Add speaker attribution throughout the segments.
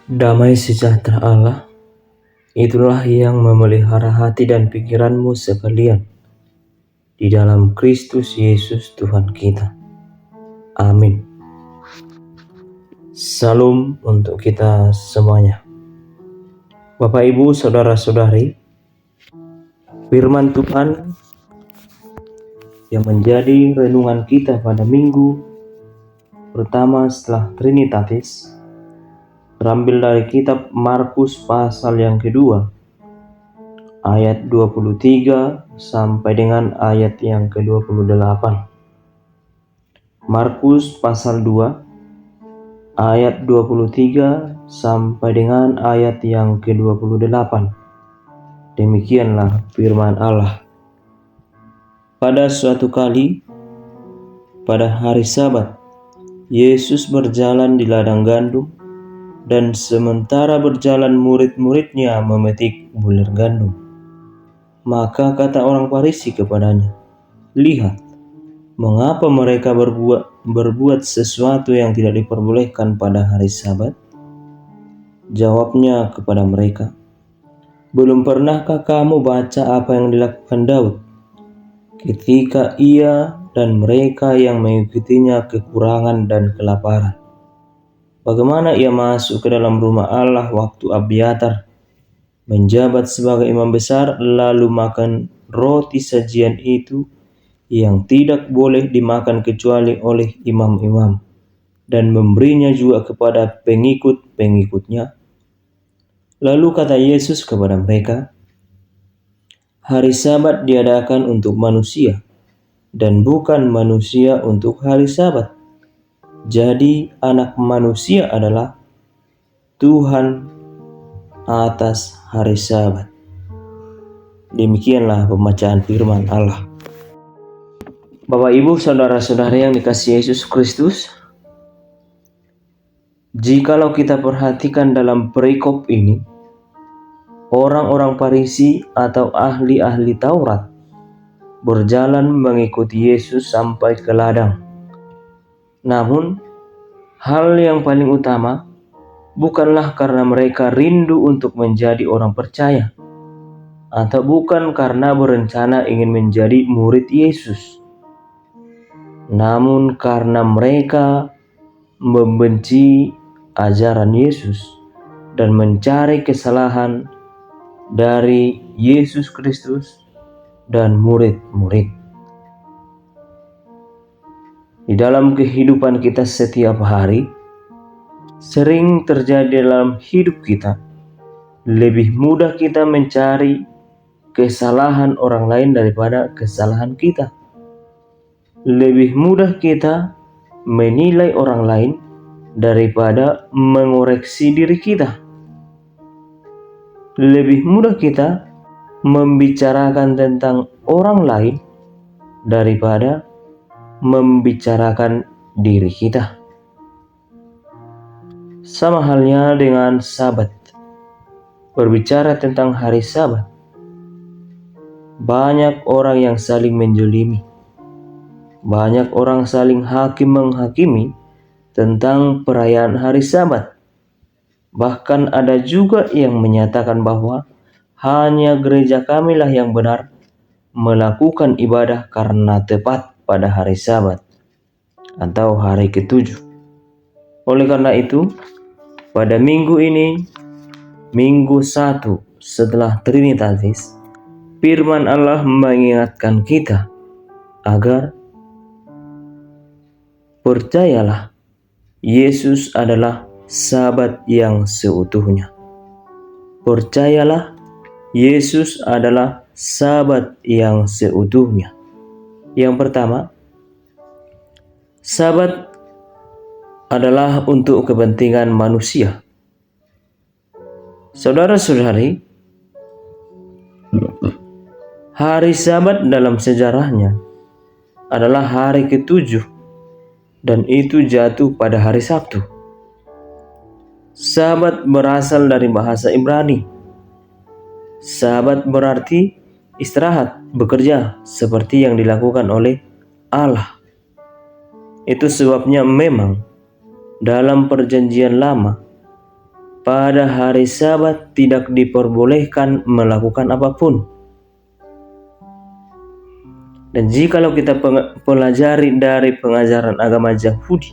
Speaker 1: Damai sejahtera Allah, itulah yang memelihara hati dan pikiranmu sekalian di dalam Kristus Yesus Tuhan kita. Amin. Salam untuk kita semuanya. Bapak, Ibu, Saudara-saudari, firman Tuhan yang menjadi renungan kita pada minggu pertama setelah Trinitatis terambil dari kitab Markus pasal yang kedua, ayat 23 sampai dengan ayat yang ke-28. Markus pasal 2 ayat 23 sampai dengan ayat yang ke-28. Demikianlah firman Allah. Pada suatu kali, pada hari Sabat, Yesus berjalan di ladang gandum, dan sementara berjalan murid-muridnya memetik bulir gandum. Maka kata orang Farisi kepadanya, "Lihat, mengapa mereka berbuat sesuatu yang tidak diperbolehkan pada hari Sabat?" Jawabnya kepada mereka, "Belum pernahkah kamu baca apa yang dilakukan Daud ketika ia dan mereka yang mengikutinya kekurangan dan kelaparan? Bagaimana ia masuk ke dalam rumah Allah waktu Abiatar menjabat sebagai imam besar, lalu makan roti sajian itu yang tidak boleh dimakan kecuali oleh imam-imam, dan memberinya juga kepada pengikut-pengikutnya?" Lalu kata Yesus kepada mereka, "Hari Sabat diadakan untuk manusia, dan bukan manusia untuk hari Sabat. Jadi Anak Manusia adalah Tuhan atas hari Sabat." Demikianlah pembacaan firman Allah. Bapak, Ibu, Saudara-saudari yang dikasihi Yesus Kristus, jikalau kita perhatikan dalam perikop ini, orang-orang Farisi atau ahli-ahli Taurat berjalan mengikuti Yesus sampai ke ladang. Namun, hal yang paling utama bukanlah karena mereka rindu untuk menjadi orang percaya, atau bukan karena berencana ingin menjadi murid Yesus, namun karena mereka membenci ajaran Yesus dan mencari kesalahan dari Yesus Kristus dan murid-murid. Di dalam kehidupan kita setiap hari, sering terjadi dalam hidup kita, lebih mudah kita mencari kesalahan orang lain daripada kesalahan kita. Lebih mudah kita menilai orang lain daripada mengoreksi diri kita. Lebih mudah kita membicarakan tentang orang lain daripada membicarakan diri kita. Sama halnya dengan Sabat. Berbicara tentang hari Sabat, banyak orang yang saling menjolimi. Banyak orang saling hakim-menghakimi tentang perayaan hari Sabat. Bahkan ada juga yang menyatakan bahwa hanya gereja kamilah yang benar melakukan ibadah karena tepat pada hari Sabat atau hari ke-7. Oleh karena itu, pada minggu ini, minggu 1 setelah Trinitatis, firman Allah mengingatkan kita agar percayalah, Yesus adalah Sabat yang seutuhnya. Percayalah, Yesus adalah Sabat yang seutuhnya. Yang pertama, Sabat adalah untuk kepentingan manusia. Saudara-saudari, hari Sabat dalam sejarahnya adalah hari ke-7, dan itu jatuh pada hari Sabtu. Sabat berasal dari bahasa Ibrani. Sabat berarti istirahat, bekerja seperti yang dilakukan oleh Allah. Itu sebabnya memang dalam Perjanjian Lama pada hari Sabat tidak diperbolehkan melakukan apapun. Dan jikalau kita pelajari dari pengajaran agama Yahudi,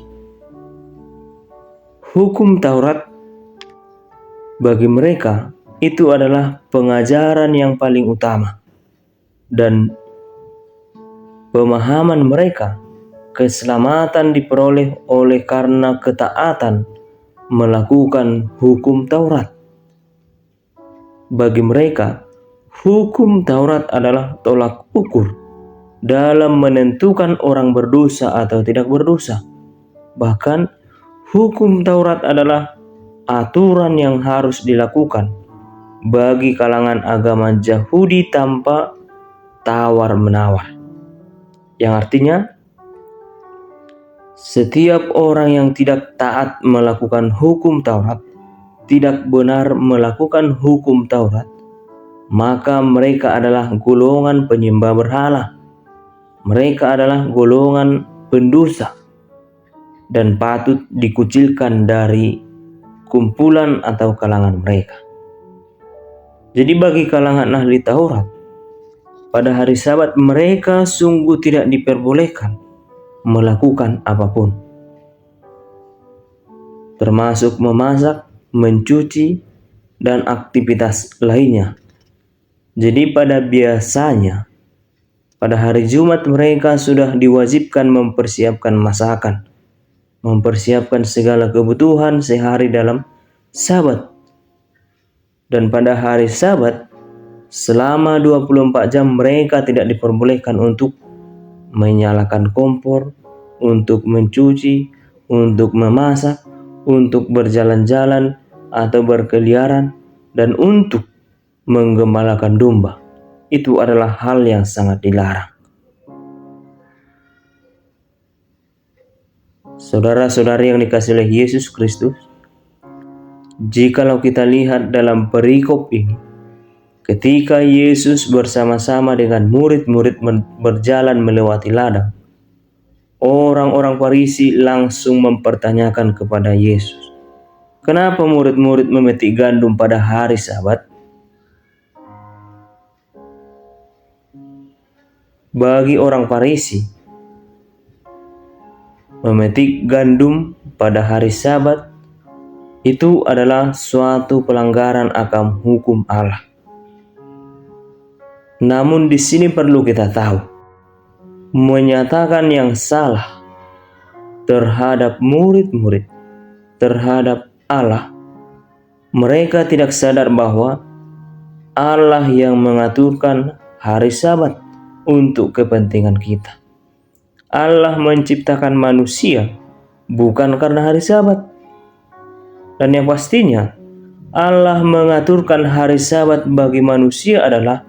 Speaker 1: hukum Taurat bagi mereka itu adalah pengajaran yang paling utama, dan pemahaman mereka keselamatan diperoleh oleh karena ketaatan melakukan hukum Taurat. Bagi mereka, hukum Taurat adalah tolak ukur dalam menentukan orang berdosa atau tidak berdosa. Bahkan, hukum Taurat adalah aturan yang harus dilakukan bagi kalangan agama Yahudi tanpa tawar-menawar. Yang artinya, setiap orang yang tidak taat melakukan hukum Taurat, tidak benar melakukan hukum Taurat, maka mereka adalah golongan penyembah berhala. Mereka adalah golongan pendosa dan patut dikucilkan dari kumpulan atau kalangan mereka. Jadi bagi kalangan ahli Taurat, pada hari Sabat mereka sungguh tidak diperbolehkan melakukan apapun, termasuk memasak, mencuci, dan aktivitas lainnya. Jadi pada biasanya, pada hari Jumat mereka sudah diwajibkan mempersiapkan masakan, mempersiapkan segala kebutuhan sehari dalam Sabat. Dan pada hari Sabat, selama 24 jam mereka tidak diperbolehkan untuk menyalakan kompor, untuk mencuci, untuk memasak, untuk berjalan-jalan atau berkeliaran, dan untuk menggembalakan domba. Itu adalah hal yang sangat dilarang. Saudara-saudari yang dikasihi oleh Yesus Kristus, jikalau kita lihat dalam perikop ini, ketika Yesus bersama-sama dengan murid-murid berjalan melewati ladang, orang-orang Farisi langsung mempertanyakan kepada Yesus, kenapa murid-murid memetik gandum pada hari Sabat? Bagi orang Farisi, memetik gandum pada hari Sabat itu adalah suatu pelanggaran akan hukum Allah. Namun di sini perlu kita tahu, menyatakan yang salah terhadap murid-murid, terhadap Allah, mereka tidak sadar bahwa Allah yang mengaturkan hari Sabat untuk kepentingan kita. Allah menciptakan manusia bukan karena hari Sabat. Dan yang pastinya, Allah mengaturkan hari Sabat bagi manusia adalah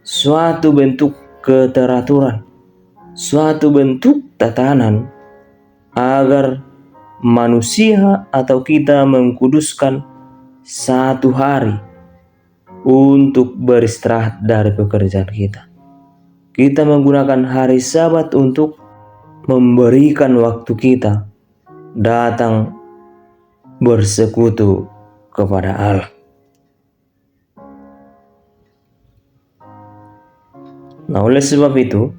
Speaker 1: suatu bentuk keteraturan, suatu bentuk tatanan agar manusia atau kita mengkuduskan satu hari untuk beristirahat dari pekerjaan kita. Kita menggunakan hari Sabat untuk memberikan waktu kita datang bersekutu kepada Allah. Nah, oleh sebab itu,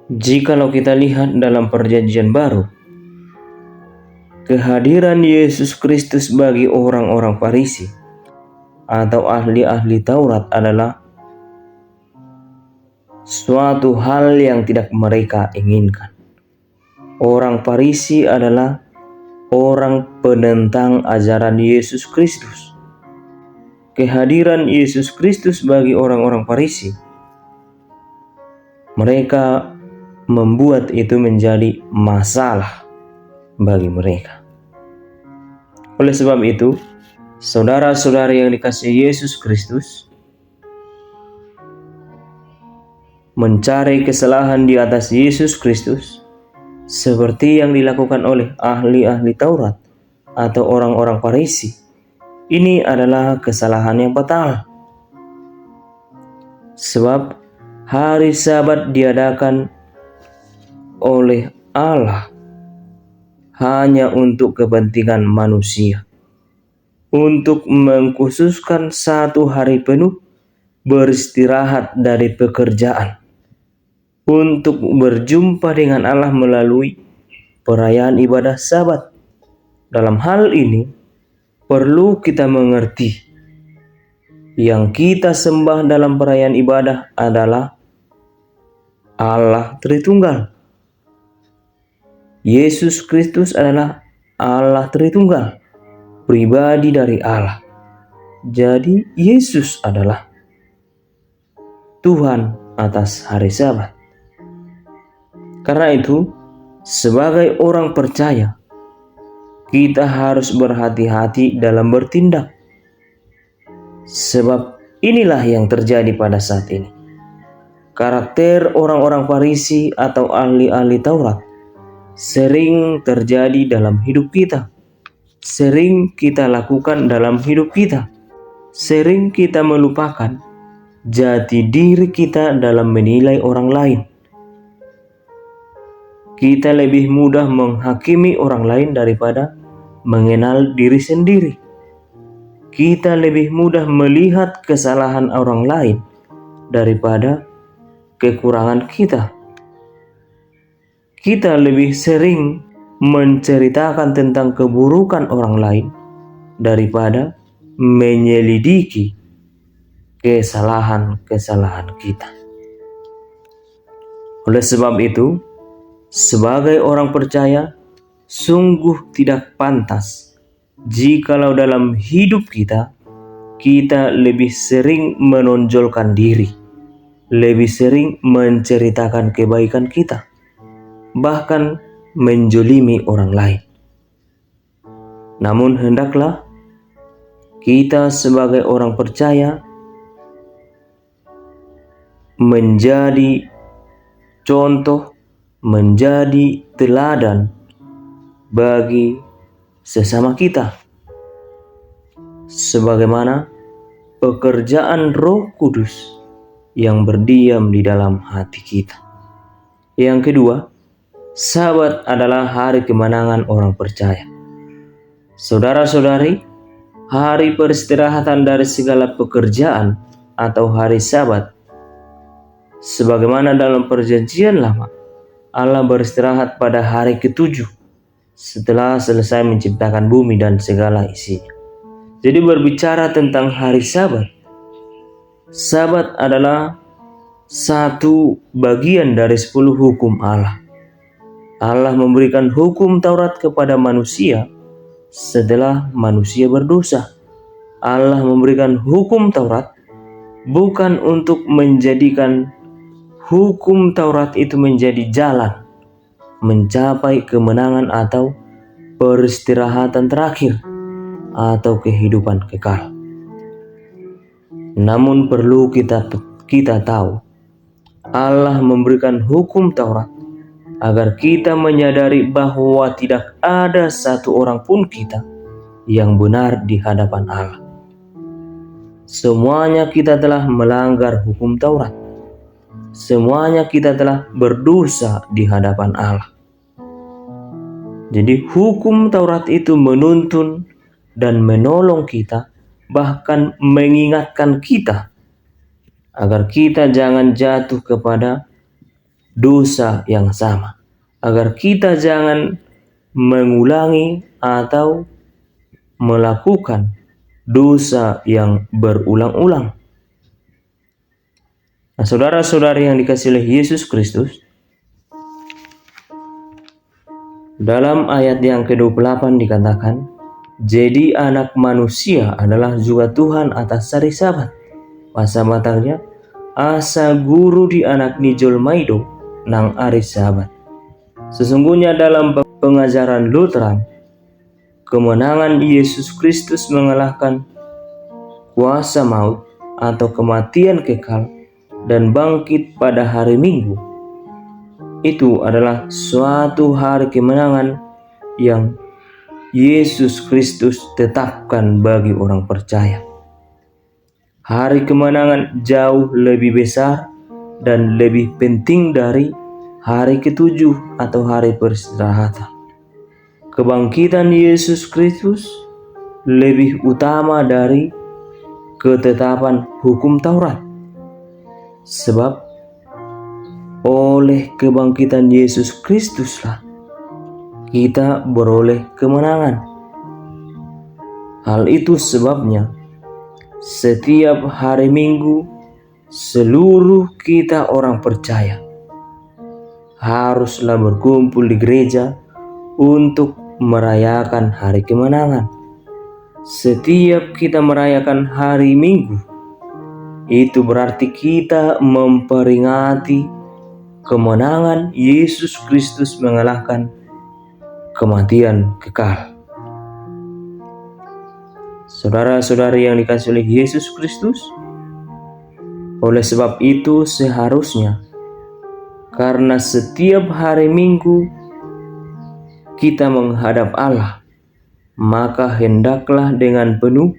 Speaker 1: jikalau kita lihat dalam Perjanjian Baru, kehadiran Yesus Kristus bagi orang-orang Farisi atau ahli-ahli Taurat adalah suatu hal yang tidak mereka inginkan. Orang Farisi adalah orang penentang ajaran Yesus Kristus. Kehadiran Yesus Kristus bagi orang-orang Farisi, mereka membuat itu menjadi masalah bagi mereka. Oleh sebab itu, saudara-saudari yang dikasihi Yesus Kristus, mencari kesalahan di atas Yesus Kristus seperti yang dilakukan oleh ahli-ahli Taurat atau orang-orang Farisi, ini adalah kesalahan yang fatal. Sebab hari Sabat diadakan oleh Allah hanya untuk kepentingan manusia, untuk mengkhususkan satu hari penuh beristirahat dari pekerjaan, untuk berjumpa dengan Allah melalui perayaan ibadah Sabat. Dalam hal ini, perlu kita mengerti yang kita sembah dalam perayaan ibadah adalah Allah Tritunggal. Yesus Kristus adalah Allah Tritunggal, pribadi dari Allah. Jadi Yesus adalah Tuhan atas hari Sabat. Karena itu, sebagai orang percaya, kita harus berhati-hati dalam bertindak. Sebab inilah yang terjadi pada saat ini. Karakter orang-orang Farisi atau ahli-ahli Taurat sering terjadi dalam hidup kita. Sering kita lakukan dalam hidup kita. Sering kita melupakan jati diri kita dalam menilai orang lain. Kita lebih mudah menghakimi orang lain daripada mengenal diri sendiri. Kita lebih mudah melihat kesalahan orang lain daripada kekurangan kita. Kita lebih sering menceritakan tentang keburukan orang lain daripada menyelidiki kesalahan-kesalahan kita. Oleh sebab itu, sebagai orang percaya, sungguh tidak pantas jikalau dalam hidup kita lebih sering menonjolkan diri, lebih sering menceritakan kebaikan kita, bahkan menjolimi orang lain. Namun hendaklah kita sebagai orang percaya menjadi contoh, menjadi teladan bagi sesama kita, sebagaimana pekerjaan Roh Kudus yang berdiam di dalam hati kita. Yang kedua, Sabat adalah hari kemenangan orang percaya. Saudara-saudari, hari peristirahatan dari segala pekerjaan atau hari Sabat, sebagaimana dalam Perjanjian Lama, Allah beristirahat pada hari ke-7 setelah selesai menciptakan bumi dan segala isinya. Jadi berbicara tentang hari Sabat, Sabat adalah satu bagian dari 10 hukum Allah. Allah memberikan hukum Taurat kepada manusia setelah manusia berdosa. Allah memberikan hukum Taurat bukan untuk menjadikan hukum Taurat itu menjadi jalan mencapai kemenangan atau peristirahatan terakhir atau kehidupan kekal. Namun perlu kita tahu, Allah memberikan hukum Taurat agar kita menyadari bahwa tidak ada satu orang pun kita yang benar di hadapan Allah. Semuanya kita telah melanggar hukum Taurat. Semuanya kita telah berdosa di hadapan Allah. Jadi hukum Taurat itu menuntun dan menolong kita, bahkan mengingatkan kita agar kita jangan jatuh kepada dosa yang sama, agar kita jangan mengulangi atau melakukan dosa yang berulang-ulang. Nah, saudara-saudari yang dikasihi oleh Yesus Kristus, dalam ayat yang ke-28 dikatakan, jadi anak manusia adalah juga Tuhan atas hari Sabat. Pasabatarnya, asa guru di anak nijol maido nang hari Sabat. Sesungguhnya dalam pengajaran Lutheran, kemenangan Yesus Kristus mengalahkan kuasa maut atau kematian kekal dan bangkit pada hari Minggu, itu adalah suatu hari kemenangan yang Yesus Kristus tetapkan bagi orang percaya. Hari kemenangan jauh lebih besar dan lebih penting dari hari ke-7 atau hari peristirahatan. Kebangkitan Yesus Kristus lebih utama dari ketetapan hukum Taurat. Sebab oleh kebangkitan Yesus Kristuslah kita beroleh kemenangan. Hal itu sebabnya setiap hari Minggu seluruh kita orang percaya haruslah berkumpul di gereja untuk merayakan hari kemenangan. Setiap kita merayakan hari Minggu, itu berarti kita memperingati kemenangan Yesus Kristus mengalahkan kematian kekal. Saudara-saudari yang dikasihi oleh Yesus Kristus, oleh sebab itu seharusnya karena setiap hari Minggu kita menghadap Allah, maka hendaklah dengan penuh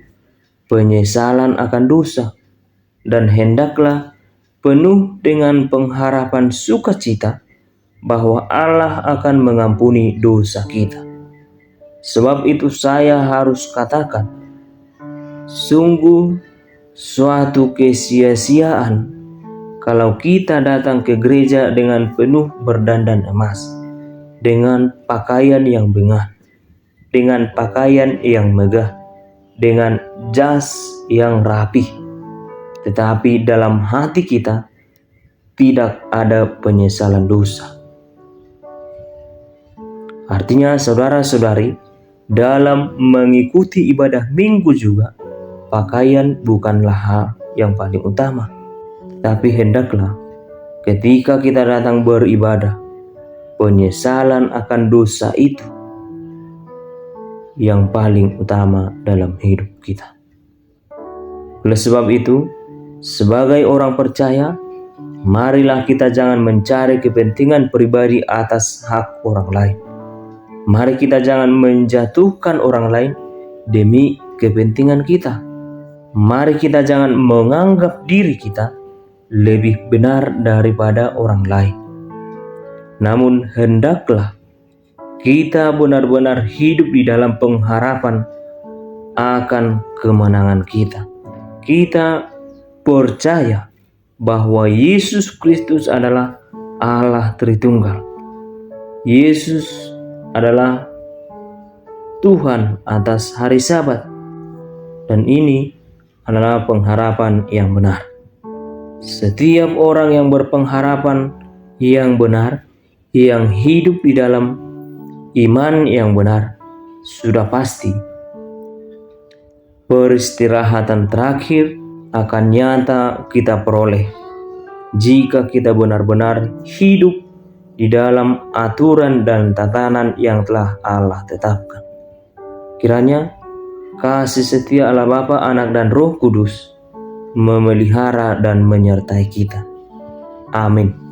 Speaker 1: penyesalan akan dosa dan hendaklah penuh dengan pengharapan sukacita bahwa Allah akan mengampuni dosa kita. Sebab itu saya harus katakan, sungguh suatu kesia-siaan kalau kita datang ke gereja dengan penuh berdandan emas, dengan pakaian yang bengah, dengan pakaian yang megah, dengan jas yang rapih, tetapi dalam hati kita tidak ada penyesalan dosa. Artinya saudara-saudari, dalam mengikuti ibadah Minggu juga, pakaian bukanlah hal yang paling utama. Tapi hendaklah ketika kita datang beribadah, penyesalan akan dosa itu yang paling utama dalam hidup kita. Oleh sebab itu, sebagai orang percaya, marilah kita jangan mencari kepentingan pribadi atas hak orang lain. Mari kita jangan menjatuhkan orang lain demi kepentingan kita. Mari kita jangan menganggap diri kita lebih benar daripada orang lain. Namun hendaklah kita benar-benar hidup di dalam pengharapan akan kemenangan kita. Kita percaya bahwa Yesus Kristus adalah Allah Tritunggal. Yesus adalah Tuhan atas hari Sabat, dan ini adalah pengharapan yang benar. Setiap orang yang berpengharapan yang benar, yang hidup di dalam iman yang benar, sudah pasti peristirahatan terakhir akan nyata kita peroleh jika kita benar-benar hidup di dalam aturan dan tatanan yang telah Allah tetapkan. Kiranya kasih setia Allah Bapa, Anak, dan Roh Kudus memelihara dan menyertai kita. Amin.